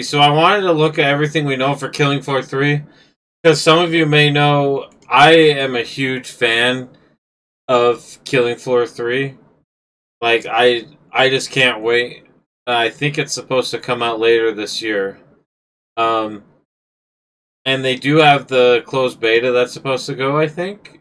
So I wanted to look at everything we know for Killing Floor 3, because some of you may know I am a huge fan of Killing Floor 3. Like, I just can't wait. I think it's supposed to come out later this year. Um, and they do have the closed beta that's supposed to go, I think.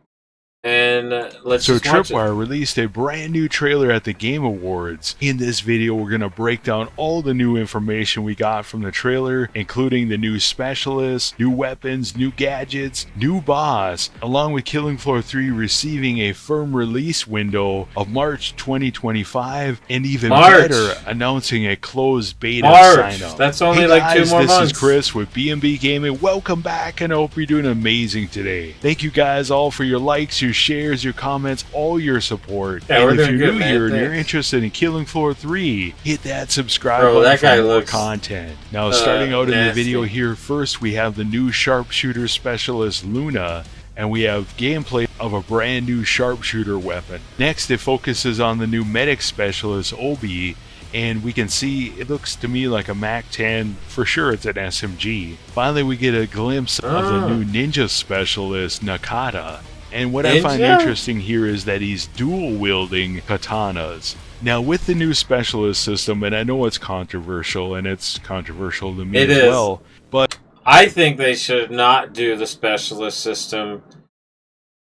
And let's So just watch it. Tripwire released a brand new trailer at the Game Awards. In this video, we're going to break down all the new information we got from the trailer, including the new specialists, new weapons, new gadgets, new boss, along with Killing Floor 3 receiving a firm release window of March 2025, and even better, announcing a closed beta sign-up. That's only hey like guys, 2 more months. This is Chris with B&B Gaming. Welcome back, and I hope you're doing amazing today. Thank you guys all for your likes, your shares, your comments, all your support. Yeah, and if you're good, new man. here and Thanks. you're interested in Killing Floor 3, hit that subscribe Bro, button that guy for more looks, content. Now, starting out in the nasty. video here, first we have the new sharpshooter specialist Luna, and we have gameplay of a brand new sharpshooter weapon. Next, it focuses on the new medic specialist Obi, and we can see it looks to me like a MAC-10. For sure it's an SMG. Finally, we get a glimpse of the new ninja specialist Nakata. And what I find interesting here is that he's dual-wielding katanas. Now, with the new specialist system, and I know it's controversial, and it's controversial to me as well, but I think they should not do the specialist system,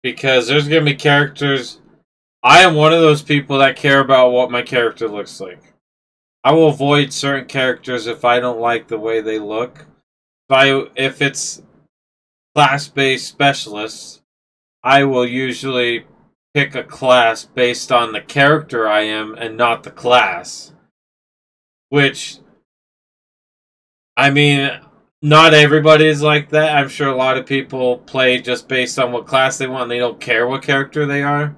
because there's going to be characters. I am one of those people that care about what my character looks like. I will avoid certain characters if I don't like the way they look. If it's class-based specialists, I will usually pick a class based on the character I am and not the class. Which, I mean, not everybody is like that. I'm sure a lot of people play just based on what class they want and they don't care what character they are.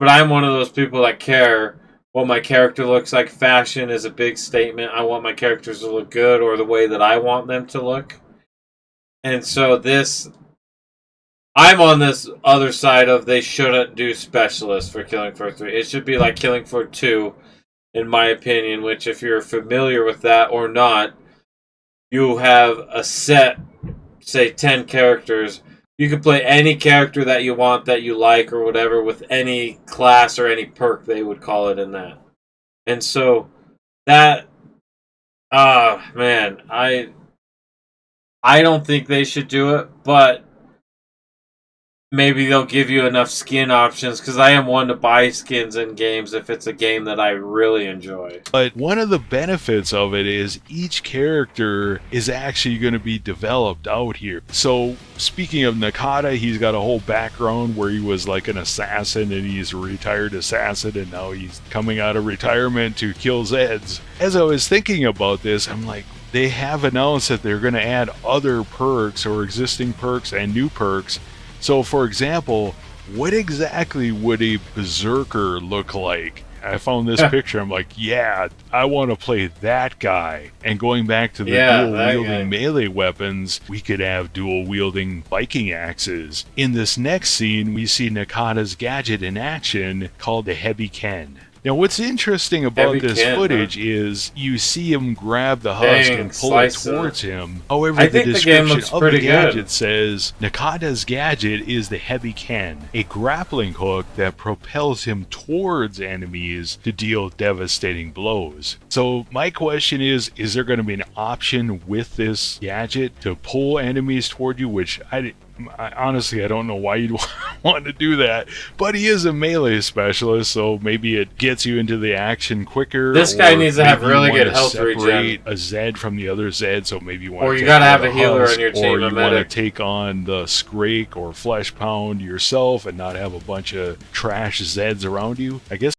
But I'm one of those people that care what my character looks like. Fashion is a big statement. I want my characters to look good or the way that I want them to look. And so I'm on this other side of they shouldn't do specialists for Killing Floor 3. It should be like Killing Floor 2, in my opinion, which if you're familiar with that or not, you have a set, say 10 characters. You can play any character that you want, that you like, or whatever, with any class or any perk, they would call it in that. And so, that, man, I don't think they should do it, but maybe they'll give you enough skin options, because I am one to buy skins in games if it's a game that I really enjoy. But one of the benefits of it is each character is actually going to be developed out here. So speaking of Nakata, he's got a whole background where he was like an assassin, and he's a retired assassin, and now he's coming out of retirement to kill Zeds. As I was thinking about this, I'm like, they have announced that they're going to add other perks or existing perks and new perks. So, for example, what exactly would a berserker look like? I found this picture. I'm like, yeah, I want to play that guy. And going back to the dual-wielding melee weapons, we could have dual-wielding Viking axes. In this next scene, we see Nakata's gadget in action called the Heavy Ken. Now, what's interesting about this footage is you see him grab the husk and pull it towards him. However, the description of the gadget says, Nakata's gadget is the Heavy Ken, a grappling hook that propels him towards enemies to deal devastating blows. So my question is there going to be an option with this gadget to pull enemies toward you, which I honestly, I don't know why you'd want to do that, but he is a melee specialist, so maybe it gets you into the action quicker. This guy needs to have really good health regen. Separate a Zed from the other Zed, so maybe you want to. Or you gotta have a healer on your team, or you want to take on the Scrake or Flesh Pound yourself and not have a bunch of trash Zeds around you. I guess.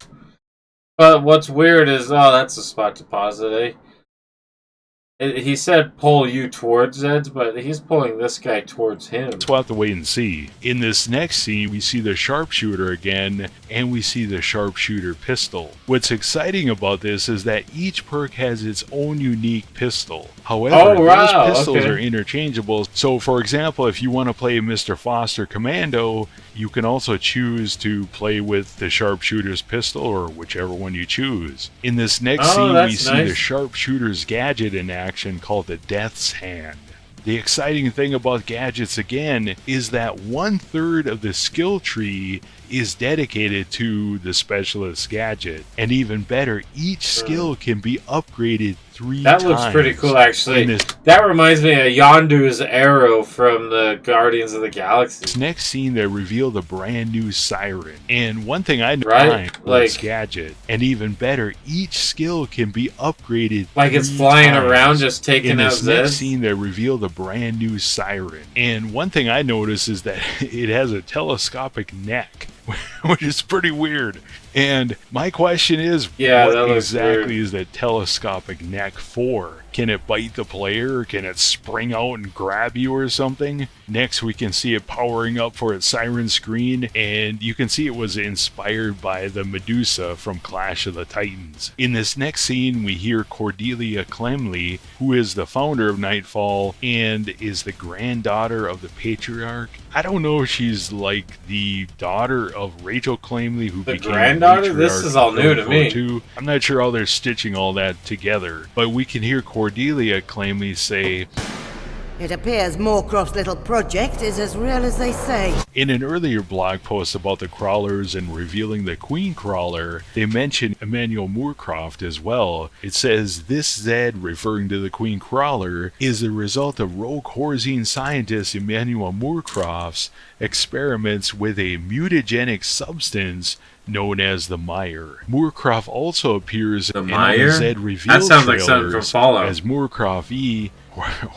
But what's weird is, that's a spot deposit, eh? He said pull you towards Zeds, but he's pulling this guy towards him. We'll have to wait and see. In this next scene, we see the sharpshooter again, and we see the sharpshooter pistol. What's exciting about this is that each perk has its own unique pistol. However, those pistols are interchangeable. So, for example, if you want to play Mr. Foster Commando, You can also choose to play with the sharpshooter's pistol or whichever one you choose. In this next scene, we see the sharpshooter's gadget in action called the Death's Hand. The exciting thing about gadgets again is that 1/3 of the skill tree is dedicated to the specialist gadget. And even better, each skill can be upgraded 3 times. That looks pretty cool, actually. That reminds me of Yondu's arrow from the Guardians of the Galaxy. This next scene, they revealed a brand new siren. And one thing I noticed was gadget. And even better, each skill can be upgraded. Like it's flying around, just taking out Zeds. In this next scene, they revealed a brand new siren. And one thing I noticed is that it has a telescopic neck, which is pretty weird. And my question is, what exactly is that telescopic neck for? Can it bite the player? Can it spring out and grab you or something? Next, we can see it powering up for its siren screen, and you can see it was inspired by the Medusa from Clash of the Titans. In this next scene, we hear Cordelia Clemley, who is the founder of Nightfall and is the granddaughter of the Patriarch. I don't know if she's like the daughter of Rachel Clemley, who became granddaughter. This is all new to me. Too. I'm not sure how they're stitching all that together, but we can hear Cordelia Clemley say, "It appears Moorcroft's little project is as real as they say." In an earlier blog post about the crawlers and revealing the Queen Crawler, they mention Emmanuel Moorcroft as well. It says, this Zed, referring to the Queen Crawler, is the result of rogue Horzine scientist Emmanuel Moorcroft's experiments with a mutagenic substance known as the Mire. Moorcroft also appears in the Zed reveal trailers as Moorcroft E,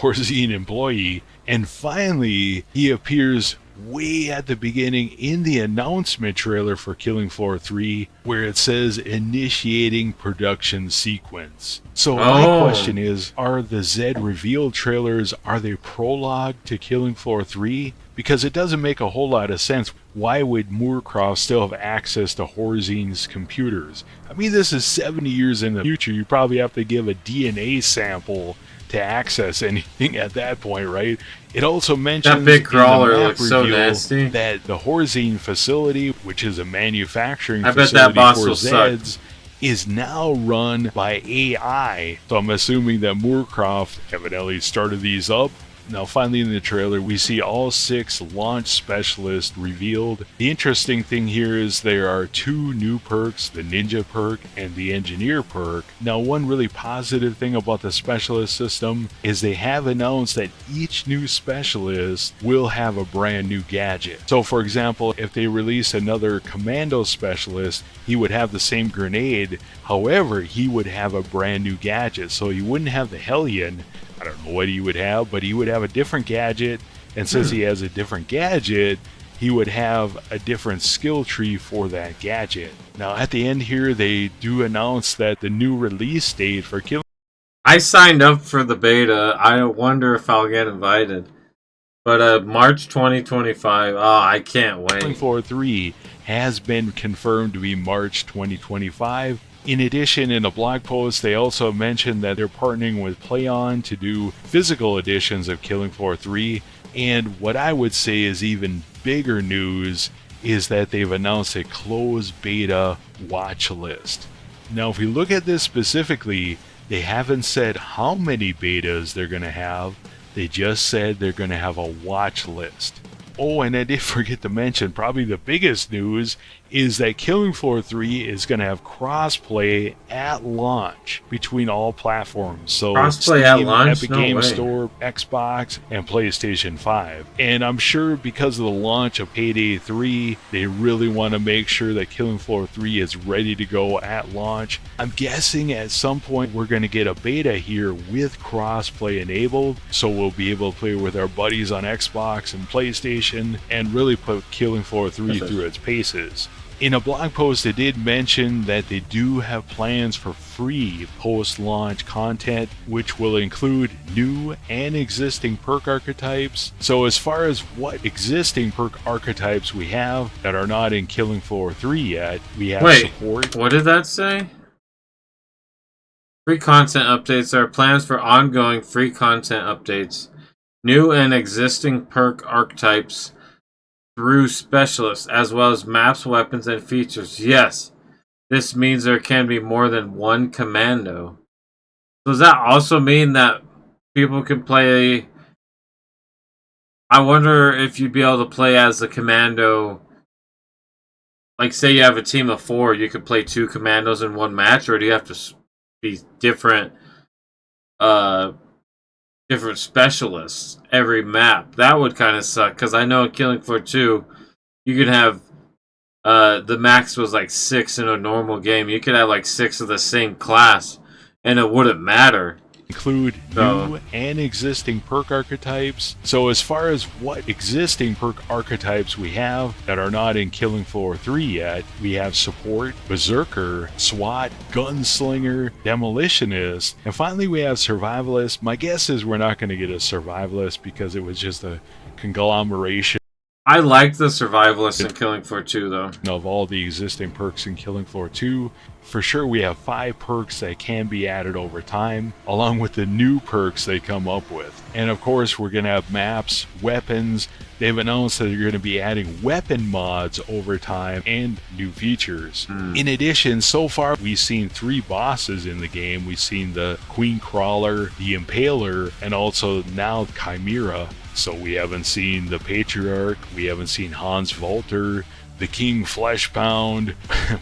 Horzine employee, and finally he appears way at the beginning in the announcement trailer for Killing Floor 3, where it says initiating production sequence. So my question is, are the Zed reveal trailers, are they prologue to Killing Floor 3? Because it doesn't make a whole lot of sense. Why would Moorcroft still have access to Horzine's computers? I mean, this is 70 years in the future. You probably have to give a DNA sample to access anything at that point, right? It also mentions that big crawler in the map looks so nasty that the Horzine facility, which is a manufacturing facility for Zeds, is now run by AI. So I'm assuming that Moorcroft evidently started these up. Now finally in the trailer we see all 6 launch specialists revealed. The interesting thing here is there are 2 new perks, the Ninja perk and the Engineer perk. Now one really positive thing about the specialist system is they have announced that each new specialist will have a brand new gadget. So for example, if they release another Commando specialist, he would have the same grenade, however he would have a brand new gadget. So he wouldn't have the Hellion. I don't know what he would have, but he would have a different gadget, and since he has a different gadget, he would have a different skill tree for that gadget. Now at the end here, they do announce that the new release date for Killing... I signed up for the beta. I wonder if I'll get invited. But March 2025, I can't wait. Killing Floor 3 has been confirmed to be March 2025. In addition, in a blog post, they also mentioned that they're partnering with PlayOn to do physical editions of Killing Floor 3. And what I would say is even bigger news is that they've announced a closed beta watch list. Now, if we look at this specifically, they haven't said how many betas they're going to have. They just said they're going to have a watch list. Oh, and I did forget to mention, probably the biggest news is that Killing Floor 3 is going to have crossplay at launch between all platforms. So crossplay at launch? Epic Games Store, Xbox, and PlayStation 5. And I'm sure because of the launch of Payday 3, they really want to make sure that Killing Floor 3 is ready to go at launch. I'm guessing at some point we're going to get a beta here with crossplay enabled, so we'll be able to play with our buddies on Xbox and PlayStation and really put Killing Floor 3 through its paces. In a blog post, they did mention that they do have plans for free post-launch content, which will include new and existing perk archetypes. So as far as what existing perk archetypes we have that are not in Killing Floor 3 yet, we have support. What did that say? Free content updates are plans for ongoing free content updates. New and existing perk archetypes through specialists, as well as maps, weapons, and features. Yes, this means there can be more than one commando. Does that also mean that people can play? I wonder if you'd be able to play as the commando. Like, say you have a team of 4, you could play 2 commandos in one match, or do you have to be different, different specialists every map? That would kind of suck, because I know in Killing Floor 2, you could have, the max was like 6 in a normal game. You could have like 6 of the same class, and it wouldn't matter. Include new and existing perk archetypes. So as far as what existing perk archetypes we have that are not in Killing Floor 3 yet, we have Support, Berserker, SWAT, Gunslinger, Demolitionist, and finally we have Survivalist. My guess is we're not going to get a Survivalist because it was just a conglomeration I like the Survivalist in Killing Floor 2, though. of all the existing perks in Killing Floor 2. For sure, we have 5 perks that can be added over time, along with the new perks they come up with. And of course, we're going to have maps, weapons. They've announced that they're going to be adding weapon mods over time and new features. In addition, so far, we've seen 3 bosses in the game. We've seen the Queen Crawler, the Impaler, and also now Chimera. So we haven't seen the Patriarch, we haven't seen Hans Volter, the King Fleshpound,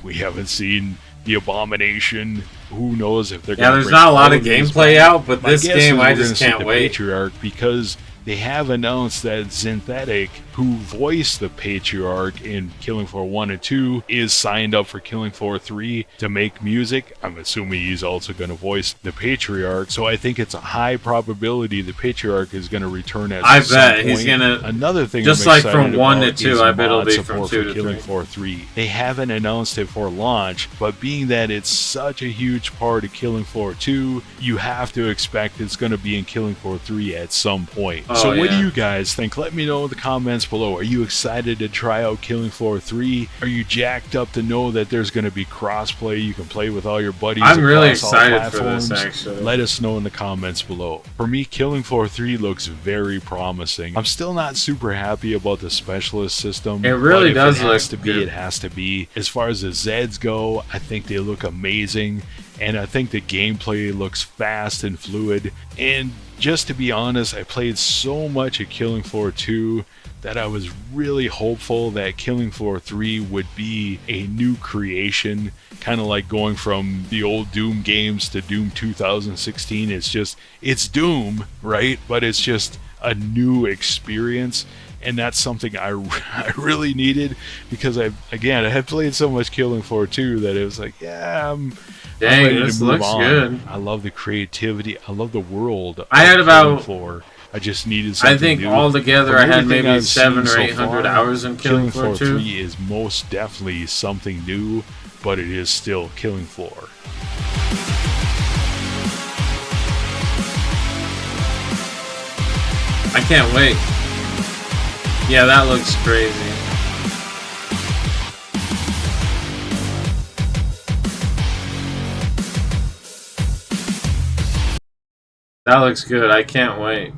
we haven't seen the Abomination. Who knows if they're going to there's not a lot of gameplay out, but this game I just can't wait. Patriarch, because they have announced that Synthetic, who voiced the Patriarch in Killing Floor 1 and 2, is signed up for Killing Floor 3 to make music. I'm assuming he's also going to voice the Patriarch, so I think it's a high probability the Patriarch is going to return at some bet point. he's going to... Another thing just I'm like from 1 to about 2, is I bet it'll mod be from support 2 for to Killing 3. Floor 3. They haven't announced it for launch, but being that it's such a huge part of Killing Floor 2, you have to expect it's going to be in Killing Floor 3 at some point. So what do you guys think? Let me know in the comments below. Are you excited to try out Killing Floor 3? Are you jacked up to know that there's going to be crossplay? You can play with all your buddies. I'm really across all excited for platforms. this, actually. Let us know in the comments below. For me, Killing Floor 3 looks very promising. I'm still not super happy about the specialist system. It really but if does it has look to be, good. it has to be. As far as the Zeds go, I think they look amazing. And I think the gameplay looks fast and fluid. And just to be honest, I played so much of Killing Floor 2 that I was really hopeful that Killing Floor 3 would be a new creation, kind of like going from the old Doom games to Doom 2016. It's Doom, right? But it's just a new experience. And that's something I really needed, because I had played so much Killing Floor 2 that it was like, I'm ready this to move looks on. good. I love the creativity. I love the world. I had of about... Killing Floor. I just needed something I think new. altogether From I had everything maybe I've 700 seen or so 800 far, hours in Killing Floor 2. 3 is most definitely something new, but it is still Killing Floor. I can't wait. Yeah, that looks crazy. That looks good. I can't wait.